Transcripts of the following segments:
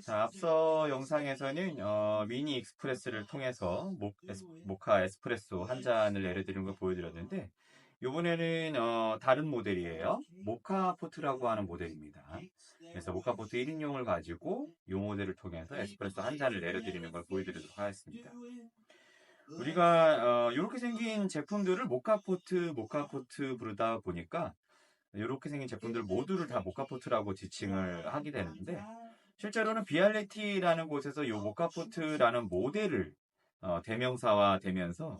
자, 앞서 영상에서는 미니 익스프레스를 통해서 모카 에스프레소 한 잔을 내려드리는 걸 보여드렸는데, 이번에는 다른 모델이에요. 모카포트라고 하는 모델입니다. 그래서 모카포트 1인용을 가지고 이 모델을 통해서 에스프레소 한 잔을 내려드리는 걸 보여드리도록 하겠습니다. 우리가 이렇게 생긴 제품들을 모카포트 부르다 보니까 이렇게 생긴 제품들 모두를 다 모카포트라고 지칭을 하게 되는데, 실제로는 비알레티라는 곳에서 이 모카포트라는 모델을 대명사화되면서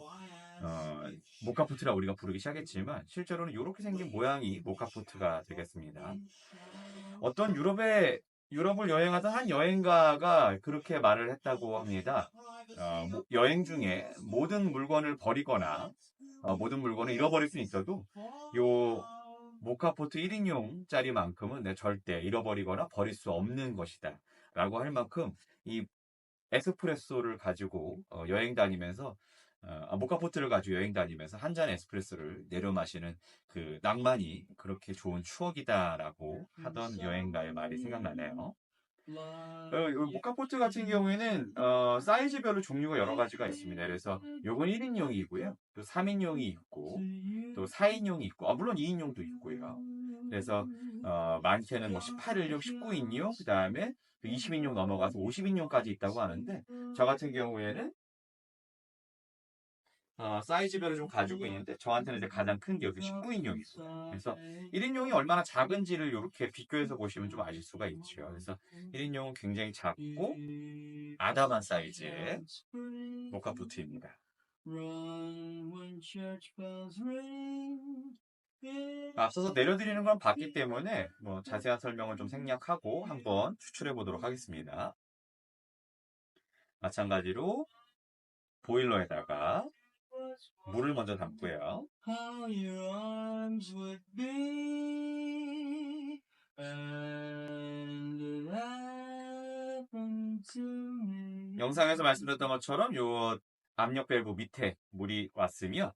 모카포트라 우리가 부르기 시작했지만, 실제로는 이렇게 생긴 모양이 모카포트가 되겠습니다. 어떤 유럽을 여행하던 한 여행가가 그렇게 말을 했다고 합니다. 여행 중에 모든 물건을 버리거나 모든 물건을 잃어버릴 수는 있어도 요 모카포트 1인용짜리만큼은 절대 잃어버리거나 버릴 수 없는 것이다 라고 할 만큼 이 에스프레소를 가지고 여행 다니면서 모카포트를 가지고 여행 다니면서 한 잔 에스프레소를 내려 마시는 그 낭만이 그렇게 좋은 추억이다라고 하던 여행가의 말이 생각나네요. 모카포트 같은 경우에는 사이즈별로 종류가 여러 가지가 있습니다. 그래서 요건 1인용이고요. 또 3인용이 있고 또 4인용이 있고 물론 2인용도 있고요. 그래서 많게는 뭐 18인용, 19인용, 그 다음에 20인용 넘어가서 50인용까지 있다고 하는데, 저 같은 경우에는 사이즈별로 좀 가지고 있는데, 저한테는 이제 가장 큰 게 여기 19인용이고요. 그래서 1인용이 얼마나 작은지를 이렇게 비교해서 보시면 좀 아실 수가 있죠. 그래서 1인용은 굉장히 작고 아담한 사이즈의 모카포트입니다. 앞서서 내려드리는 건 봤기 때문에 뭐 자세한 설명을 좀 생략하고 한번 추출해 보도록 하겠습니다. 마찬가지로 보일러에다가 물을 먼저 담고요. 영상에서 말씀드렸던 것처럼 요 압력 밸브 밑에 물이 왔으면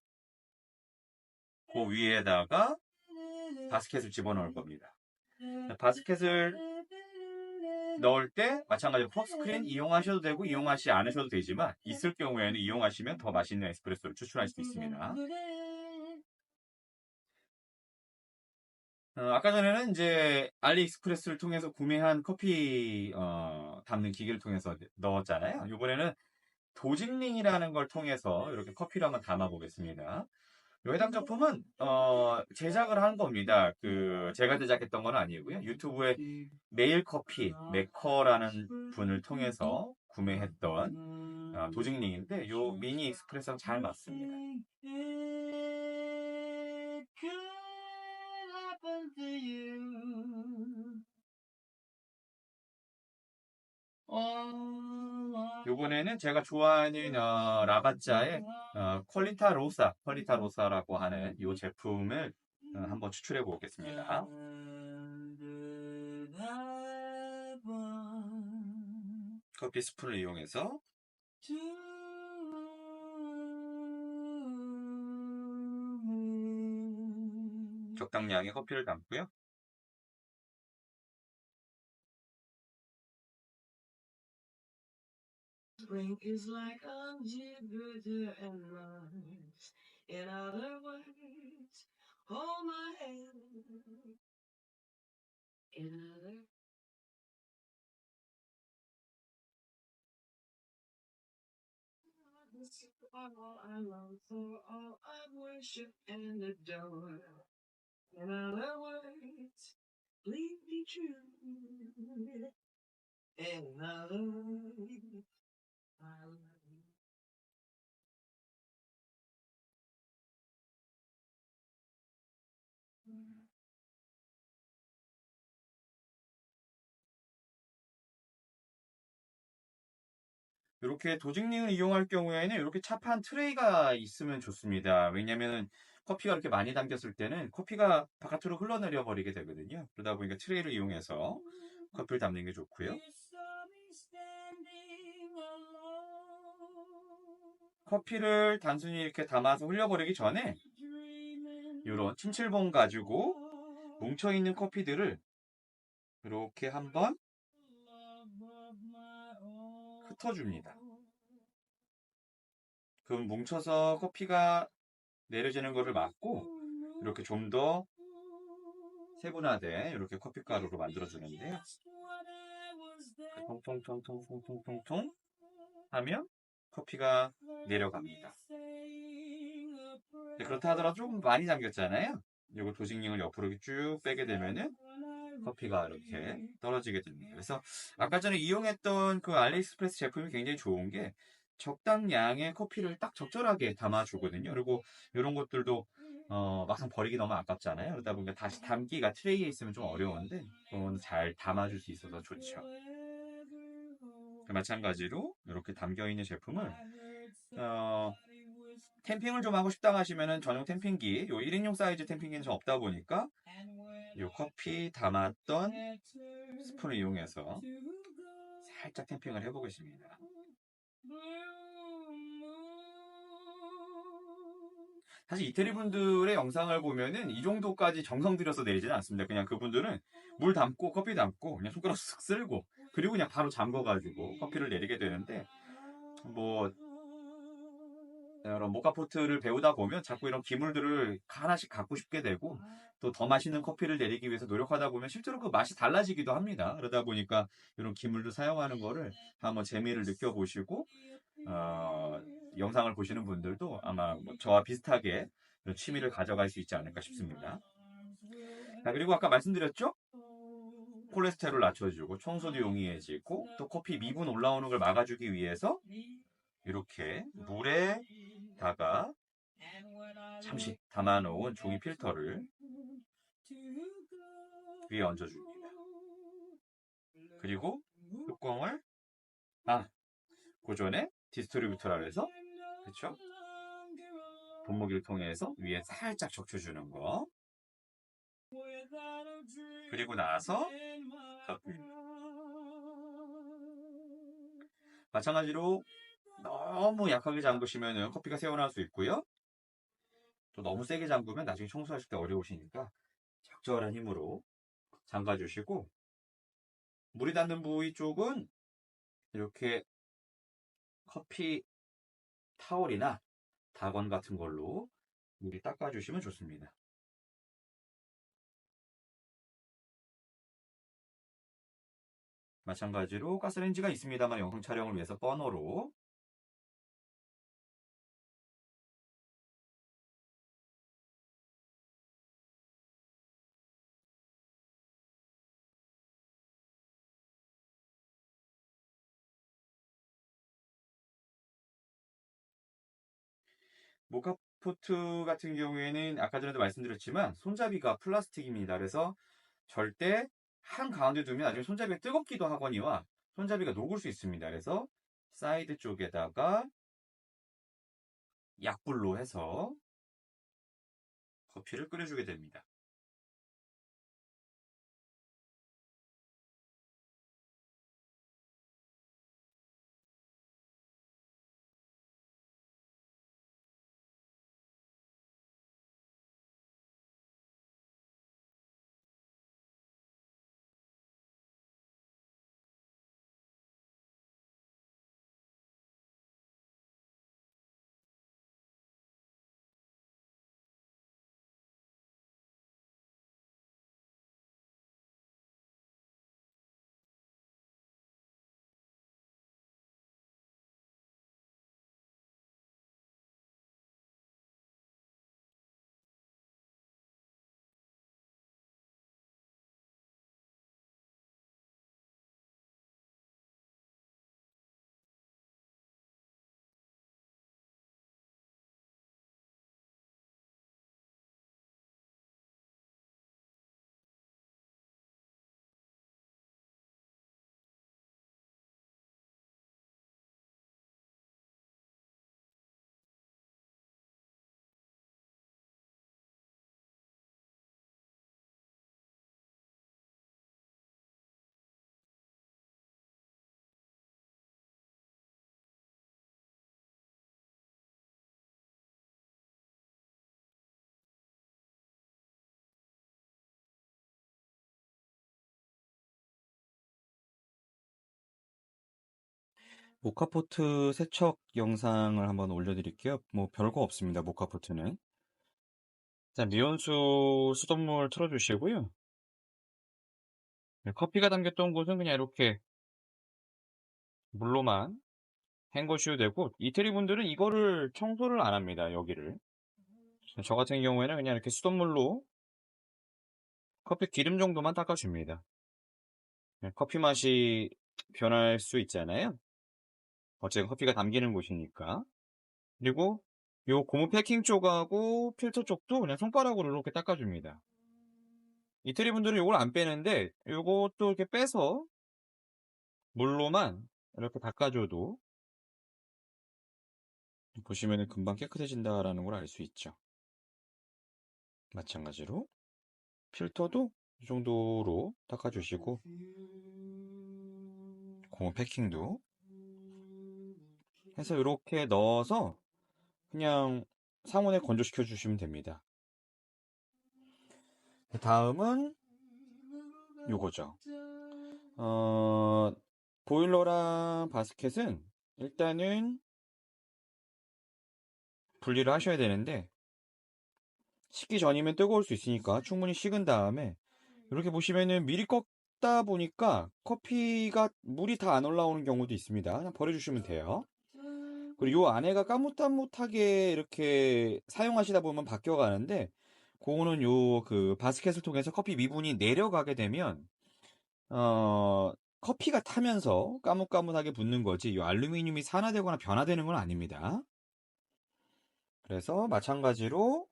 그 위에다가 바스켓을 집어넣을 겁니다. 바스켓을 넣을 때 마찬가지로 퍽스크린 이용하셔도 되고 이용하지 않으셔도 되지만, 있을 경우에는 이용하시면 더 맛있는 에스프레소를 추출할 수 있습니다. 아까 전에는 이제 알리익스프레스를 통해서 구매한 커피 담는 기계를 통해서 넣었잖아요. 이번에는 도직링이라는 걸 통해서 이렇게 커피를 한번 담아 보겠습니다. 이 해당 제품은 제작을 한 겁니다. 제가 제작했던 건 아니고요. 유튜브에 메일 커피 메커라는 분을 통해서 구매했던 도직링인데, 요 미니 익스프레스랑 잘 맞습니다. 요번에는 제가 좋아하는 라바짜의 퀄리타로사라고 하는 이 제품을 한번 추출해 보겠습니다. 커피 스푼을 이용해서 적당량의 커피를 담고요. Spring is like a Jupiter and Mars. In other words, hold my hand. In other all I long for, all I worship and adore. In other words, please be true. In other words, I love you. 이렇게 도직링을 이용할 경우에는 이렇게 차판 트레이가 있으면 좋습니다. 왜냐하면 커피가 이렇게 많이 담겼을 때는 커피가 바깥으로 흘러내려 버리게 되거든요. 그러다 보니까 트레이를 이용해서 커피를 담는 게 좋고요. 커피를 단순히 이렇게 담아서 흘려버리기 전에 이런 침칠봉 가지고 뭉쳐있는 커피들을 이렇게 한번 흩어줍니다. 그럼 뭉쳐서 커피가 내려지는 것을 막고 이렇게 좀 더 세분화된 이렇게 커피가루로 만들어주는데요. 통통통통통통통 하면 커피가 내려갑니다. 그렇다 하더라도 좀 많이 잠겼잖아요. 이거 도식링을 옆으로 이렇게 쭉 빼게 되면은 커피가 이렇게 떨어지게 됩니다. 그래서 아까 전에 이용했던 그 알리익스프레스 제품이 굉장히 좋은 게 적당량의 커피를 딱 적절하게 담아주거든요. 그리고 이런 것들도 막상 버리기 너무 아깝잖아요. 그러다 보니까 다시 담기가 트레이에 있으면 좀 어려운데 그건 잘 담아줄 수 있어서 좋죠. 마찬가지로 이렇게 담겨있는 제품을 템핑을 좀 하고 싶다 하시면은 전용 템핑기, 요 1인용 사이즈 템핑기는 좀 없다 보니까 요 커피 담았던 스푼을 이용해서 살짝 템핑을 해보겠습니다. 사실 이태리 분들의 영상을 보면은 이 정도까지 정성 들여서 내리지는 않습니다. 그냥 그분들은 물 담고 커피 담고 그냥 손가락 쓱 쓸고 그리고 그냥 바로 잠궈가지고 커피를 내리게 되는데 뭐 이런 모카포트를 배우다 보면 자꾸 이런 기물들을 하나씩 갖고 싶게 되고 또 더 맛있는 커피를 내리기 위해서 노력하다 보면 실제로 그 맛이 달라지기도 합니다. 그러다 보니까 이런 기물도 사용하는 거를 한번 재미를 느껴보시고 어, 영상을 보시는 분들도 아마 뭐 저와 비슷하게 취미를 가져갈 수 있지 않을까 싶습니다. 자, 그리고 아까 말씀드렸죠? 콜레스테롤 낮춰주고 청소도 용이해지고 또 커피 미분 올라오는 걸 막아주기 위해서 이렇게 물에다가 잠시 담아놓은 종이 필터를 위에 얹어줍니다. 그리고 뚜껑을 그 전에 디스트리뷰터라 해서 그쵸? 분무기를 통해서 위에 살짝 적셔주는 거. 그리고 나서 마찬가지로 너무 약하게 잠그시면 커피가 새어나올 수 있고요. 또 너무 세게 잠그면 나중에 청소하실 때 어려우시니까 적절한 힘으로 잠가주시고 물이 닿는 부위 쪽은 이렇게 커피 타월이나 다건 같은 걸로 물이 닦아주시면 좋습니다. 마찬가지로 가스레인지가 있습니다만 영상 촬영을 위해서 버너로 모카포트 같은 경우에는 아까 전에도 말씀드렸지만 손잡이가 플라스틱입니다. 그래서 절대 한 가운데 두면 나중에 손잡이가 뜨겁기도 하거니와 손잡이가 녹을 수 있습니다. 그래서 사이드 쪽에다가 약불로 해서 커피를 끓여주게 됩니다. 모카포트 세척 영상을 한번 올려드릴게요. 뭐 별거 없습니다. 모카포트는. 자, 미온수 수돗물 틀어주시고요. 커피가 담겼던 곳은 그냥 이렇게 물로만 헹궈주셔도 되고, 이태리 분들은 이거를 청소를 안 합니다. 여기를. 저 같은 경우에는 그냥 이렇게 수돗물로 커피 기름 정도만 닦아줍니다. 커피 맛이 변할 수 있잖아요. 어쨌든 커피가 담기는 곳이니까. 그리고 요 고무 패킹 쪽하고 필터 쪽도 그냥 손가락으로 이렇게 닦아줍니다. 이태리 분들은 요걸 안 빼는데 요것도 이렇게 빼서 물로만 이렇게 닦아줘도 보시면은 금방 깨끗해진다라는 걸 알 수 있죠. 마찬가지로 필터도 이 정도로 닦아주시고, 고무 패킹도 해서 이렇게 넣어서 그냥 상온에 건조시켜 주시면 됩니다. 다음은 요거죠. 보일러랑 바스켓은 일단은 분리를 하셔야 되는데, 식기 전이면 뜨거울 수 있으니까 충분히 식은 다음에 이렇게 보시면은 미리 껐다 보니까 커피가 물이 다 안 올라오는 경우도 있습니다. 그냥 버려주시면 돼요. 그리고 요 안에가 까뭇까뭇하게 이렇게 사용하시다 보면 바뀌어 가는데, 그거는 요 그 바스켓을 통해서 커피 미분이 내려가게 되면 커피가 타면서 까뭇까뭇하게 붙는 거지, 이 알루미늄이 산화되거나 변화되는 건 아닙니다. 그래서 마찬가지로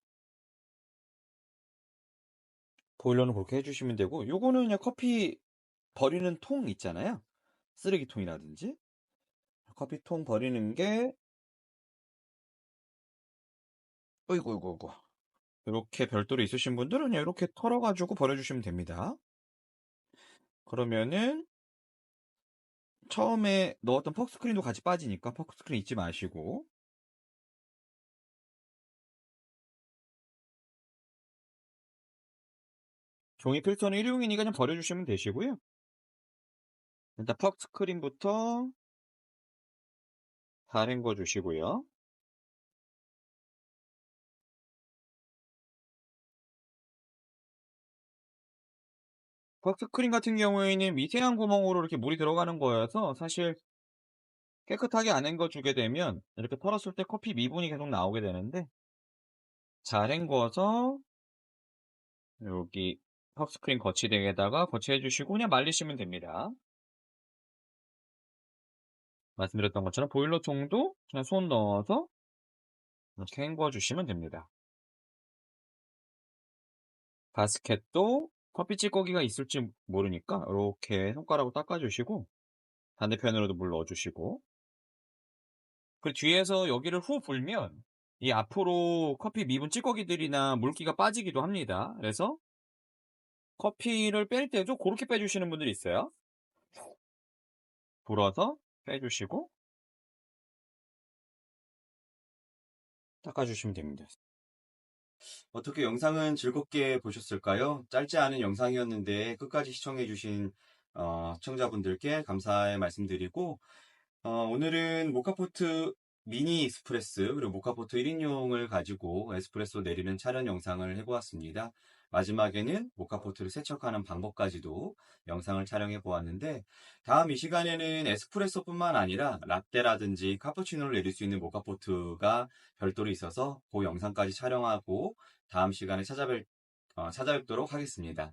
보일러는 그렇게 해주시면 되고, 요거는 그냥 커피 버리는 통 있잖아요. 쓰레기통이라든지. 커피통 버리는 게, 어이구, 어이구, 어이구. 이렇게 별도로 있으신 분들은 그냥 이렇게 털어가지고 버려주시면 됩니다. 그러면은 처음에 넣었던 퍽스크린도 같이 빠지니까 퍽스크린 잊지 마시고, 종이 필터는 일회용이니까 그냥 버려주시면 되시고요. 일단 퍽스크린부터 다 헹궈 주시고요. 퍽스크린 같은 경우에는 미세한 구멍으로 이렇게 물이 들어가는 거여서 사실 깨끗하게 안 헹궈 주게 되면 이렇게 털었을 때 커피 미분이 계속 나오게 되는데, 잘 헹궈서 여기 턱스크린 거치대에다가 거치해 주시고 그냥 말리시면 됩니다. 말씀드렸던 것처럼 보일러통도 그냥 손 넣어서 이렇게 헹궈 주시면 됩니다. 바스켓도 커피 찌꺼기가 있을지 모르니까 이렇게 손가락으로 닦아 주시고, 반대편으로도 물 넣어 주시고, 그리고 뒤에서 여기를 후 불면 이 앞으로 커피 미분 찌꺼기들이나 물기가 빠지기도 합니다. 그래서 커피를 뺄 때도 그렇게 빼주시는 분들이 있어요. 불어서 빼주시고 닦아주시면 됩니다. 어떻게 영상은 즐겁게 보셨을까요? 짧지 않은 영상이었는데 끝까지 시청해주신 시청자분들께 감사의 말씀드리고, 오늘은 모카포트 미니 에스프레스 그리고 모카포트 1인용을 가지고 에스프레소 내리는 촬영 영상을 해보았습니다. 마지막에는 모카포트를 세척하는 방법까지도 영상을 촬영해 보았는데, 다음 이 시간에는 에스프레소뿐만 아니라 라떼라든지 카푸치노를 내릴 수 있는 모카포트가 별도로 있어서 그 영상까지 촬영하고 다음 시간에 찾아뵙도록 하겠습니다.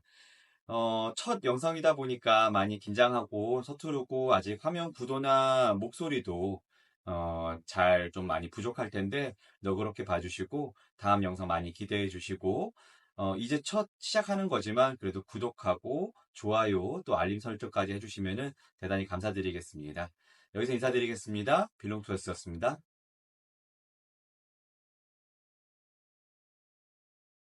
첫 영상이다 보니까 많이 긴장하고 서투르고 아직 화면 구도나 목소리도 잘 좀 많이 부족할 텐데 너그럽게 봐주시고 다음 영상 많이 기대해 주시고, 이제 첫 시작하는 거지만 그래도 구독하고 좋아요 또 알림 설정까지 해주시면 대단히 감사드리겠습니다. 여기서 인사드리겠습니다. 빌롱투어스였습니다.